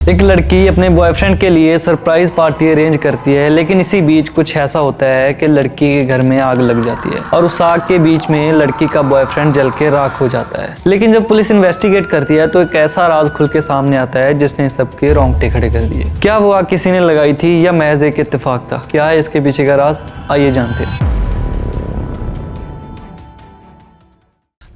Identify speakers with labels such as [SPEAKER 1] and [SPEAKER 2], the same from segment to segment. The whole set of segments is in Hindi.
[SPEAKER 1] एक लड़की अपने बॉयफ्रेंड के लिए सरप्राइज पार्टी अरेंज करती है, लेकिन इसी बीच कुछ ऐसा होता है कि लड़की के घर में आग लग जाती है और उस आग के बीच में लड़की का बॉयफ्रेंड जल के राख हो जाता है। लेकिन जब पुलिस इन्वेस्टिगेट करती है तो एक ऐसा राज खुल के सामने आता है जिसने सबके रोंगटे खड़े कर दिए। क्या वो आग किसी ने लगाई थी या महज एक इत्तेफाक था? क्या है इसके पीछे का राज, आइए जानते हैं।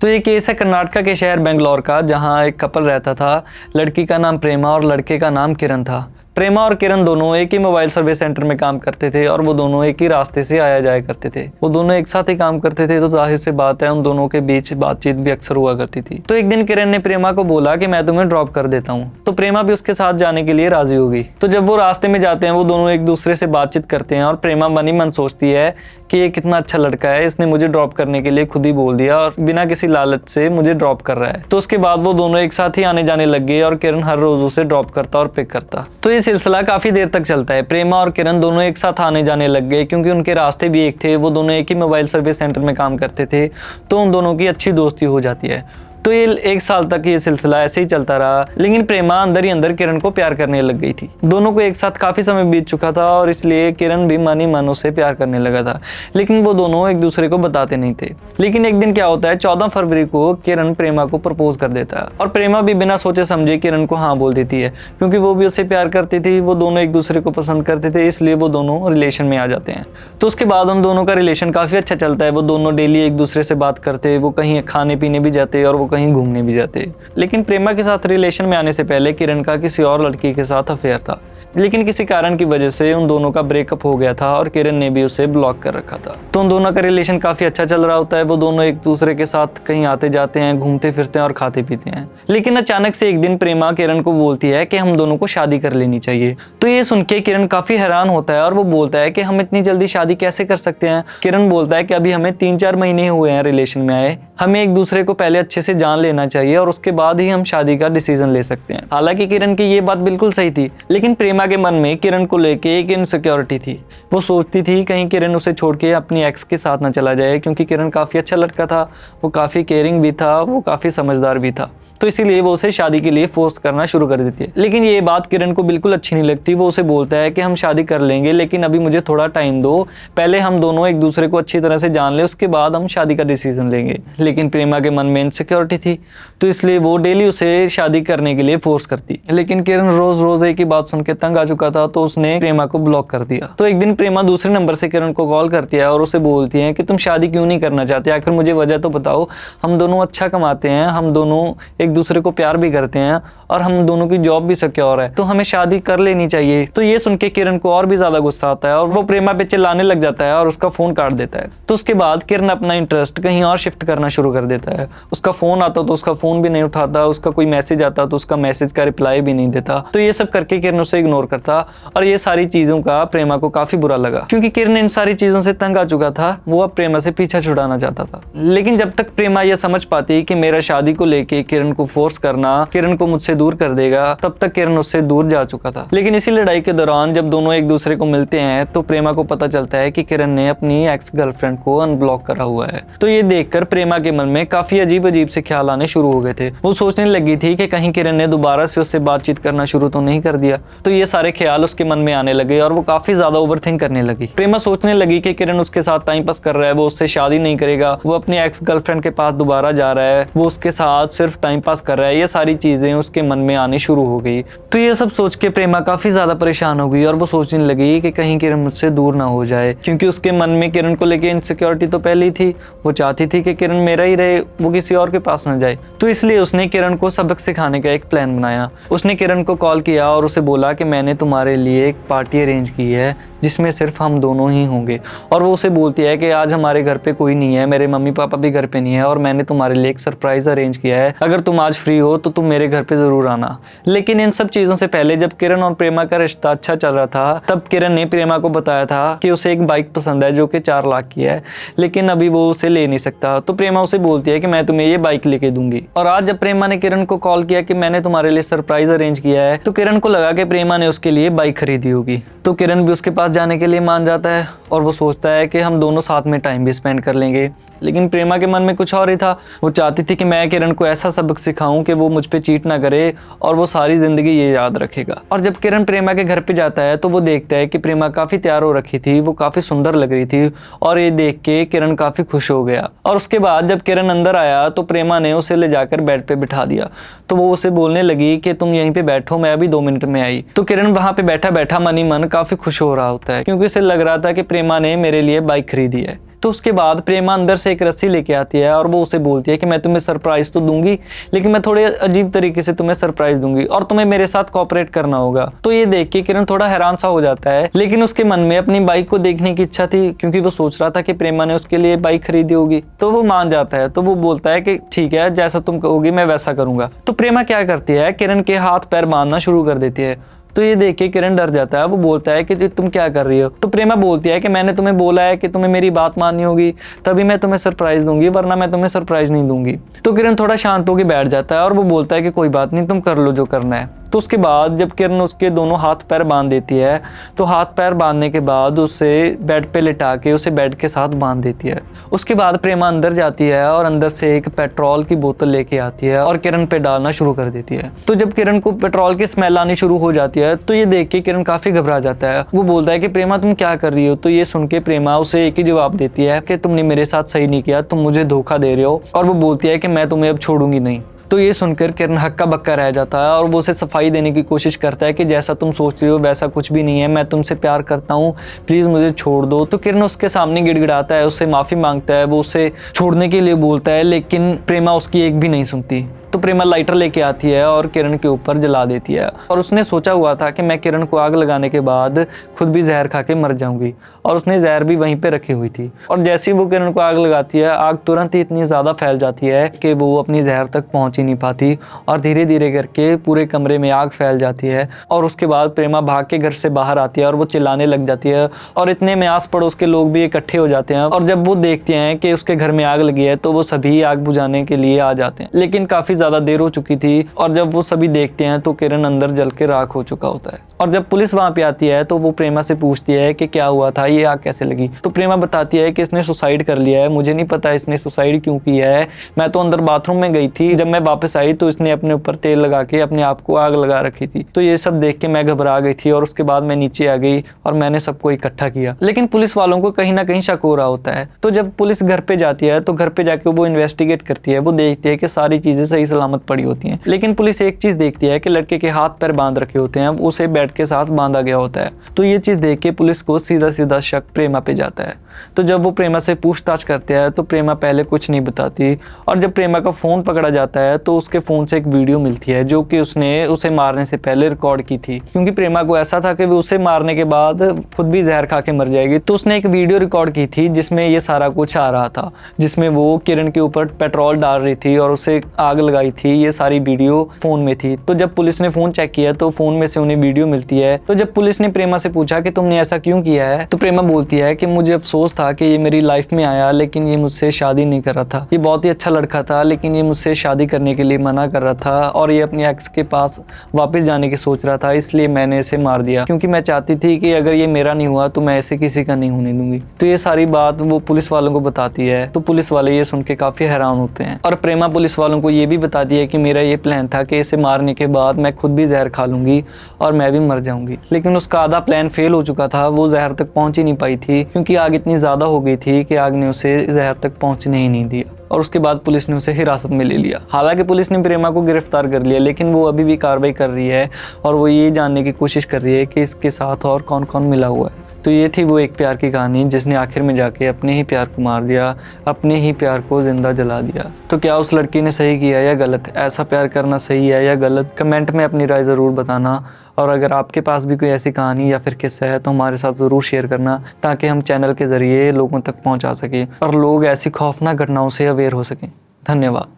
[SPEAKER 1] तो ये केस है कर्नाटका के शहर बेंगलोर का, जहां एक कपल रहता था। लड़की का नाम प्रेमा और लड़के का नाम किरण था। प्रेमा और किरण दोनों एक ही मोबाइल सर्विस सेंटर में काम करते थे और वो दोनों एक ही रास्ते से आया जाया करते थे। वो दोनों एक साथ ही काम करते थे, तो जाहिर सी बात है उन दोनों के बीच बातचीत भी अक्सर हुआ करती थी। तो एक दिन किरण ने प्रेमा को बोला कि मैं तुम्हें ड्रॉप कर देता हूँ, तो प्रेमा भी उसके साथ जाने के लिए राजी होगी। तो जब वो रास्ते में जाते हैं वो दोनों एक दूसरे से बातचीत करते हैं और प्रेमा मन ही मन सोचती है कि ये कितना अच्छा लड़का है, इसने मुझे ड्रॉप करने के लिए खुद ही बोल दिया और बिना किसी लालच से मुझे ड्रॉप कर रहा है। तो उसके बाद वो दोनों एक साथ ही आने जाने लग गए और किरण हर रोज उसे ड्रॉप करता और पिक करता। तो ये सिलसिला काफी देर तक चलता है। प्रेमा और किरण दोनों एक साथ आने जाने लग गए क्योंकि उनके रास्ते भी एक थे। वो दोनों एक ही मोबाइल सर्विस सेंटर में काम करते थे, तो उन दोनों की अच्छी दोस्ती हो जाती है। तो ये एक साल तक ये सिलसिला ऐसे ही चलता रहा, लेकिन प्रेमा अंदर ही अंदर किरण को प्यार करने लग गई थी। दोनों को एक साथ काफी समय बीत चुका था और इसलिए किरण भी मन ही मन उससे प्यार करने लगा था, लेकिन वो दोनों एक दूसरे को बताते नहीं थे। लेकिन एक दिन क्या होता है, 14 फरवरी को किरण प्रेमा को प्रपोज कर देता है और प्रेमा भी बिना सोचे समझे किरण को हाँ बोल देती है, क्योंकि वो भी उससे प्यार करती थी। वो दोनों एक दूसरे को पसंद करते थे, इसलिए वो दोनों रिलेशन में आ जाते हैं। तो उसके बाद उन दोनों का रिलेशन काफी अच्छा चलता है। वो दोनों डेली एक दूसरे से बात करते, वो कहीं खाने पीने भी जाते और वो कहीं घूमने भी जाते। लेकिन प्रेमा के साथ रिलेशन में आने से पहले किरण का किसी और लड़की के साथ अफेयर था, लेकिन किसी कारण की वजह से उन दोनों का ब्रेकअप हो गया था और किरण ने भी उसे ब्लॉक कर रखा था। तो उन दोनों का रिलेशन काफी अच्छा चल रहा होता है। वो दोनों एक दूसरे के साथ कहीं आते जाते हैं, घूमते फिरते हैं और खाते पीते हैं। लेकिन अचानक से एक दिन प्रेमा किरण को बोलती है कि हम दोनों को शादी कर लेनी चाहिए। तो ये सुन के किरण काफी हैरान होता है और वो बोलता है कि हम इतनी जल्दी शादी कैसे कर सकते हैं। किरण बोलता है कि अभी हमें 3-4 महीने हुए हैं रिलेशन में आए, हमें एक दूसरे को पहले अच्छे से जान लेना चाहिए और उसके बाद ही हम शादी का डिसीजन ले सकते हैं। हालांकि किरण की ये बात बिल्कुल सही थी, लेकिन प्रेमा के मन में किरण को लेके एक इनसिक्योरिटी थी। वो सोचती थी कहीं किरण उसे छोड़ के अपनी एक्स के साथ ना चला जाए, क्योंकि किरण काफी अच्छा लड़का था, वो काफी केयरिंग भी था, वो काफी समझदार भी था। तो इसीलिए वो उसे शादी के लिए फोर्स करना शुरू कर देती है। लेकिन ये बात किरण को बिल्कुल अच्छी नहीं लगती। वो उसे बोलता है कि हम शादी कर लेंगे, लेकिन अभी मुझे थोड़ा टाइम दो, पहले हम दोनों एक दूसरे को अच्छी तरह से जान ले, उसके बाद हम शादी का डिसीजन लेंगे। लेकिन प्रेमा के मन में इनसिक्योरिटी थी, तो इसलिए वो डेली उसे शादी करने के लिए फोर्स करती। लेकिन किरण रोज रोज एक ही बात सुन के तंग आ चुका था, तो उसने प्रेमा को ब्लॉक कर दिया। तो एक दिन प्रेमा दूसरे नंबर से किरण को कॉल करती है और उसे बोलती है कि तुम शादी क्यों नहीं करना चाहते, आखिर मुझे वजह तो बताओ। हम दोनों अच्छा कमाते हैं, हम दोनों एक दूसरे को प्यार भी करते हैं और हम दोनों की जॉब भी सिक्योर है, तो हमें शादी कर लेनी चाहिए। तो ये सुन के किरण को और भी ज्यादा गुस्सा आता है और वो प्रेमा पे चिल्लाने लग जाता है और उसका फोन काट देता है। तो उसके बाद किरण अपना इंटरेस्ट कहीं और शिफ्ट करना शुरू कर देता है। उसका फोन आता तो उसका फोन भी नहीं उठाता, उसका कोई मैसेज आता तो उसका मैसेज का रिप्लाई भी नहीं देता। तो ये सब करके किरण उसे इग्नोर करता और ये सारी चीजों का प्रेमा को काफी बुरा लगा, क्योंकि किरण इन सारी चीजों से तंग आ चुका था। वो अब प्रेमा से पीछा छुड़ाना चाहता था। लेकिन जब तक प्रेमा यह समझ पाती कि मेरा शादी को लेके किरण को फोर्स करना किरण को मुझसे दूर कर देगा, तब तक किरण उससे दूर जा चुका था। लेकिन इसी लड़ाई के दौरान जब दोनों एक दूसरे को मिलते हैं तो प्रेमा को पता चलता है कि किरण ने अपनी एक्स गर्लफ्रेंड को अनब्लॉक करा हुआ है। तो ये देखकर प्रेमा के मन में काफी अजीब अजीब से ख्याल आने शुरू हो गए थे। वो सोचने लगी थी कि कहीं किरण ने दोबारा से उससे बातचीत करना शुरू तो नहीं कर दिया। तो ये सारे ख्याल उसके मन में आने लगे और वो काफी ज्यादा ओवरथिंक करने लगी। प्रेमा सोचने लगी कि किरण उसके साथ टाइम पास कर रहा है, वो उससे शादी नहीं करेगा, वो अपनी एक्स गर्लफ्रेंड के पास दोबारा जा रहा है, वो उसके साथ सिर्फ टाइम पास कर रहा है। ये सारी चीजें उसके मन में आनी शुरू हो गई। तो ये सब सोच के प्रेमा काफी ज्यादा परेशान हो गई और वो सोचने लगी कि कहीं किरण मुझसे दूर ना हो जाए, क्योंकि उसके मन में किरण को लेके इनसिक्योरिटी तो पहले ही थी। वो चाहती थी कि किरण मेरा ही रहे, वो किसी और के पास ना जाए। तो इसलिए उसने किरण को सबक सिखाने का एक प्लान बनाया। उसने किरण को कॉल किया और उसे बोला कि मैंने तुम्हारे लिए एक पार्टी अरेंज की है जिसमें सिर्फ हम दोनों ही होंगे। और वो उसे बोलती है कि आज हमारे घर पे कोई नहीं है, मेरे मम्मी पापा भी घर पे नहीं है और मैंने तुम्हारे लिए एक सरप्राइज अरेंज किया है, अगर तुम आज फ्री हो तो तुम मेरे घर पे जरूर आना। लेकिन इन सब चीजों से पहले जब किरण और प्रेमा का रिश्ता अच्छा चल रहा था, तब किरण ने प्रेमा को बताया था कि उसे एक बाइक पसंद है जो कि 4 लाख की है, लेकिन अभी वो उसे ले नहीं सकता। तो प्रेमा उसे बोलती है कि मैं तुम्हें ये बाइक लेके दूंगी। और आज जब प्रेमा ने किरण को कॉल किया कि मैंने तुम्हारे लिए सरप्राइज अरेंज किया है, तो किरण को लगा कि प्रेमा ने उसके लिए बाइक खरीदी होगी। तो किरण भी उसके पास जाने के लिए मान जाता है और वो सोचता है कि हम दोनों साथ में टाइम भी स्पेंड कर लेंगे। लेकिन प्रेमा के मन में कुछ और ही था। वो चाहती थी कि मैं किरण को ऐसा सबक सिखाऊं कि वो मुझ पे चीट ना करे और वो सारी जिंदगी ये याद रखेगा। और जब किरण प्रेमा के घर पे जाता है तो वो देखता है कि प्रेमा काफी तैयार हो रखी थी, वो काफी सुंदर लग रही थी और ये देख के किरण काफी खुश हो गया। और उसके बाद जब किरण अंदर आया तो प्रेमा ने उसे ले जाकर बेड पे बिठा दिया। तो वो उसे बोलने लगी कि तुम यहीं पे बैठो, मैं अभी 2 मिनट में आई। तो किरण वहां पे बैठा बैठा मन ही मन काफी खुश हो रहा होता है, क्योंकि उसे लग रहा था कि प्रेमा ने मेरे लिए बाइक खरीदी है। तो उसके बाद प्रेमा अंदर से एक रस्सी लेके आती है और वो उसे बोलती है कि मैं तुम्हें सरप्राइज तो दूंगी, लेकिन मैं थोड़े अजीब तरीके से तुम्हें सरप्राइज दूंगी और तुम्हें मेरे साथ कोऑपरेट करना होगा। तो ये देख के किरण थोड़ा हैरान सा हो जाता है, लेकिन उसके मन में अपनी बाइक को देखने की इच्छा थी, क्योंकि वो सोच रहा था कि प्रेमा ने उसके लिए बाइक खरीदी होगी। तो वो मान जाता है। तो वो बोलता है कि ठीक है, जैसा तुम कहोगी मैं वैसा करूंगा। तो प्रेमा क्या करती है, किरण के हाथ पैर बांधना शुरू कर देती है। तो ये देख के किरण डर जाता है। वो बोलता है कि तुम क्या कर रही हो। तो प्रेमा बोलती है कि मैंने तुम्हें बोला है कि तुम्हें मेरी बात माननी होगी, तभी मैं तुम्हें सरप्राइज दूंगी, वरना मैं तुम्हें सरप्राइज नहीं दूंगी। तो किरण थोड़ा शांत होकर बैठ जाता है और वो बोलता है कि कोई बात नहीं, तुम कर लो जो करना है। तो उसके बाद जब किरण उसके दोनों हाथ पैर बांध देती है, तो हाथ पैर बांधने के बाद उसे बेड पे लिटा के उसे बेड के साथ बांध देती है। उसके बाद प्रेमा अंदर जाती है और अंदर से एक पेट्रोल की बोतल लेके आती है और किरण पे डालना शुरू कर देती है। तो जब किरण को पेट्रोल की स्मेल आनी शुरू हो जाती है तो ये देख के किरण काफी घबरा जाता है। वो बोलता है कि प्रेमा तुम क्या कर रही हो। तो ये सुन के प्रेमा उसे एक ही जवाब देती है कि तुमने मेरे साथ सही नहीं किया, तुम मुझे धोखा दे रहे हो। और वो बोलती है कि मैं तुम्हें अब छोड़ूंगी नहीं। तो ये सुनकर किरण हक्का बक्का रह जाता है और वो उसे सफाई देने की कोशिश करता है कि जैसा तुम सोच रही हो वैसा कुछ भी नहीं है, मैं तुमसे प्यार करता हूँ, प्लीज मुझे छोड़ दो। तो किरण उसके सामने गिड़गिड़ाता है, उससे माफी मांगता है, वो उसे छोड़ने के लिए बोलता है, लेकिन प्रेमा उसकी एक भी नहीं सुनती। तो प्रेमा लाइटर लेके आती है और किरण के ऊपर जला देती है। और उसने सोचा हुआ था कि मैं किरण को आग लगाने के बाद खुद भी जहर खा के मर जाऊंगी, और उसने जहर भी वहीं पे रखी हुई थी। और जैसे ही वो किरण को आग लगाती है, आग तुरंत ही इतनी ज़्यादा फैल जाती है कि वो अपनी जहर तक पहुंच ही नहीं पाती और धीरे धीरे करके पूरे कमरे में आग फैल जाती है। और उसके बाद प्रेमा भाग के घर से बाहर आती है और वो चिल्लाने लग जाती है, और इतने में आस पड़ोस के लोग भी इकट्ठे हो जाते हैं। और जब वो देखते हैं कि उसके घर में आग लगी है तो वो सभी आग बुझाने के लिए आ जाते हैं, लेकिन काफ़ी ज़्यादा देर हो चुकी थी। और जब वो सभी देखते हैं तो किरण अंदर जल के राख हो चुका होता है। और जब पुलिस वहां पे आती है तो वो प्रेमा से पूछती है कि क्या हुआ था, ये आग कैसे लगी। तो प्रेमा बताती है कि इसने सुसाइड कर लिया है, मुझे नहीं पता इसने सुसाइड क्यों किया है, मैं तो अंदर बाथरूम में गई थी, जब मैं वापस आई तो इसने अपने ऊपर तेल लगा के अपने आप को आग लगा रखी थी। तो ये सब देख के मैं घबरा गई थी और उसके बाद मैं नीचे आ गई और मैंने सबको इकट्ठा किया। लेकिन पुलिस वालों को कहीं ना कहीं शक हो रहा होता है। तो जब पुलिस घर पे जाती है तो घर पे जाके वो इन्वेस्टिगेट करती है, वो देखती है कि सारी चीजें सही सलामत पड़ी होती हैं। लेकिन पुलिस एक चीज देखती है कि लड़के के हाथ पैर बांध रखे होते हैं, उसे बेड के साथ बांधा गया होता है। तो ये चीज देख के पुलिस को सीधा सीधा शक प्रेमा पे जाता है। तो जब वो प्रेमा से पूछताछ करते हैं तो प्रेमा पहले कुछ नहीं बताती। और जब प्रेमा का फोन पकड़ा जाता है तो उसके फोन से एक वीडियो मिलती है जो कि उसने उसे मारने से पहले रिकॉर्ड की थी, क्योंकि प्रेमा को ऐसा था कि वो उसे मारने के बाद खुद भी जहर खा के मर जाएगी। तो उसने एक वीडियो रिकॉर्ड की थी जिसमें ये सारा कुछ आ रहा था, जिसमें वो किरण के ऊपर पेट्रोल डाल रही थी और उसे आग लगाई थी। ये सारी वीडियो फोन में थी। तो जब पुलिस ने फोन चेक किया तो फोन में से उन्हें वीडियो मिलती है। तो जब पुलिस ने प्रेमा से पूछा कि तुमने ऐसा क्यों किया है, तो प्रेमा बोलती है कि मुझे अफसोस था कि ये मेरी लाइफ में आया, लेकिन ये मुझसे शादी नहीं कर रहा था। ये बहुत ही अच्छा लड़का था, लेकिन ये मुझसे शादी करने के लिए मना कर रहा था और ये अपने एक्स के पास वापस जाने की सोच रहा था, इसलिए मैंने इसे मार दिया, क्योंकि मैं चाहती थी कि अगर ये मेरा नहीं हुआ तो मैं ऐसे किसी का नहीं होने दूंगी। तो ये सारी बात वो पुलिस वालों को बताती है। तो पुलिस वाले ये सुन के काफी हैरान होते हैं। और प्रेमा पुलिस वालों को ये भी बताती है कि मेरा ये प्लान था कि इसे मारने के बाद मैं खुद भी जहर खा लूंगी और मैं भी मर जाऊंगी। लेकिन उसका आधा प्लान फेल हो चुका था, वो जहर तक पहुंच ही नहीं पाई थी, क्योंकि आग इतनी ज्यादा हो गई थी कि आग ने उसे जहर तक पहुंचने ही नहीं दिया। और उसके बाद पुलिस ने उसे हिरासत में ले लिया। हालांकि पुलिस ने प्रेमा को गिरफ्तार कर लिया, लेकिन वो अभी भी कार्रवाई कर रही है और वो ये जानने की कोशिश कर रही है कि इसके साथ और कौन कौन मिला हुआ है। तो ये थी वो एक प्यार की कहानी जिसने आखिर में जाके अपने ही प्यार को मार दिया, अपने ही प्यार को जिंदा जला दिया। तो क्या उस लड़की ने सही किया या गलत? ऐसा प्यार करना सही है या गलत? कमेंट में अपनी राय ज़रूर बताना। और अगर आपके पास भी कोई ऐसी कहानी या फिर किस्सा है तो हमारे साथ ज़रूर शेयर करना, ताकि हम चैनल के ज़रिए लोगों तक पहुँचा सकें और लोग ऐसी खौफनाक घटनाओं से अवेयर हो सकें। धन्यवाद।